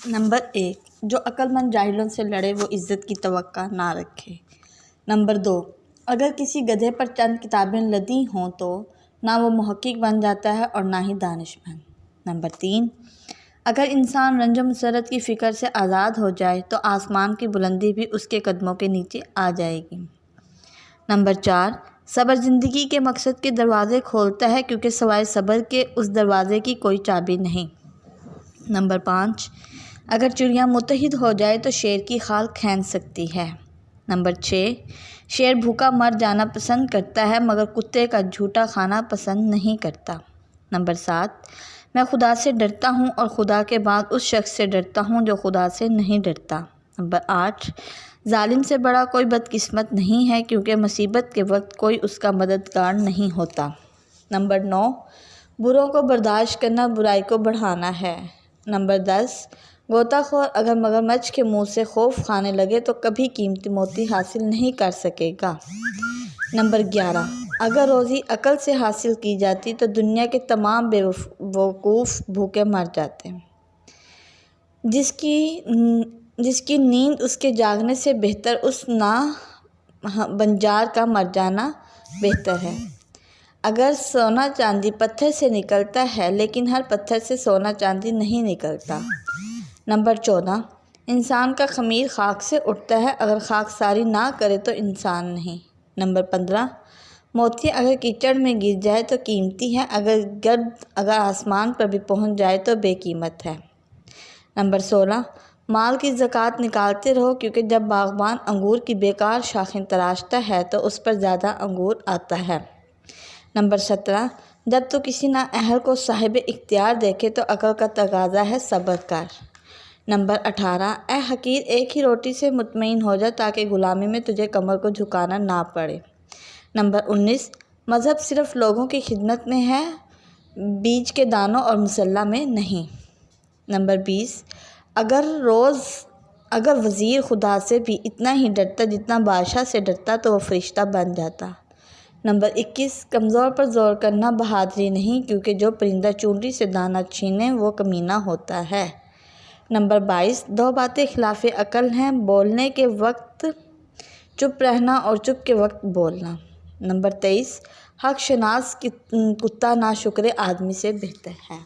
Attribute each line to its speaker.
Speaker 1: Number 1، جو عقل مند جاہلوں سے لڑے وہ عزت کی توقع نہ رکھے۔ نمبر 2، اگر کسی گدھے پر چند کتابیں لدی ہوں تو نہ وہ محقق بن جاتا ہے اور نہ ہی دانش مند۔ نمبر 3، اگر انسان رنج و مسرت کی فکر سے آزاد ہو جائے تو آسمان کی بلندی بھی اس کے قدموں کے نیچے آ جائے گی۔ نمبر 4، صبر زندگی کے مقصد کے دروازے کھولتا ہے کیونکہ سوائے صبر کے اس دروازے کی کوئی چابی نہیں۔ نمبر 5، اگر چڑیا متحد ہو جائے تو شیر کی کھال کھینچ سکتی ہے۔ نمبر 6، شیر بھوکا مر جانا پسند کرتا ہے مگر کتے کا جھوٹا کھانا پسند نہیں کرتا۔ نمبر 7، میں خدا سے ڈرتا ہوں اور خدا کے بعد اس شخص سے ڈرتا ہوں جو خدا سے نہیں ڈرتا۔ نمبر 8، ظالم سے بڑا کوئی بدقسمت نہیں ہے کیونکہ مصیبت کے وقت کوئی اس کا مددگار نہیں ہوتا۔ نمبر 9، بروں کو برداشت کرنا برائی کو بڑھانا ہے۔ نمبر 10، غوطہ خور اگر مگرمچھ کے منہ سے خوف کھانے لگے تو کبھی قیمتی موتی حاصل نہیں کر سکے گا۔ نمبر 11، اگر روزی عقل سے حاصل کی جاتی تو دنیا کے تمام بے وقوف بھوکے مر جاتے۔ جس کی نیند اس کے جاگنے سے بہتر اس بنجار کا مر جانا بہتر ہے۔ اگر سونا چاندی پتھر سے نکلتا ہے لیکن ہر پتھر سے سونا چاندی نہیں نکلتا۔ نمبر 14، انسان کا خمیر خاک سے اٹھتا ہے، اگر خاک ساری نہ کرے تو انسان نہیں۔ نمبر 15، موتی اگر کیچڑ میں گر جائے تو قیمتی ہے، اگر گرد اگر آسمان پر بھی پہنچ جائے تو بے قیمت ہے۔ نمبر 16، مال کی زکوٰۃ نکالتے رہو کیونکہ جب باغبان انگور کی بیکار شاخیں تراشتا ہے تو اس پر زیادہ انگور آتا ہے۔ نمبر 17، جب تو کسی نااہل کو صاحب اختیار دیکھے تو عقل کا تقاضا ہے صبر کر۔ نمبر 18، اے حقیر ایک ہی روٹی سے مطمئن ہو جا تاکہ غلامی میں تجھے کمر کو جھکانا نہ پڑے۔ نمبر 19، مذہب صرف لوگوں کی خدمت میں ہے، بیج کے دانوں اور مسلح میں نہیں۔ نمبر 20، اگر وزیر خدا سے بھی اتنا ہی ڈرتا جتنا بادشاہ سے ڈرتا تو وہ فرشتہ بن جاتا۔ نمبر 21، کمزور پر زور کرنا بہادری نہیں کیونکہ جو پرندہ چونٹی سے دانہ چھینے وہ کمینہ ہوتا ہے۔ نمبر 22، دو باتیں خلاف عقل ہیں، بولنے کے وقت چپ رہنا اور چپ کے وقت بولنا۔ نمبر 23، حق شناس کتا ناشکرے آدمی سے بہتر ہے۔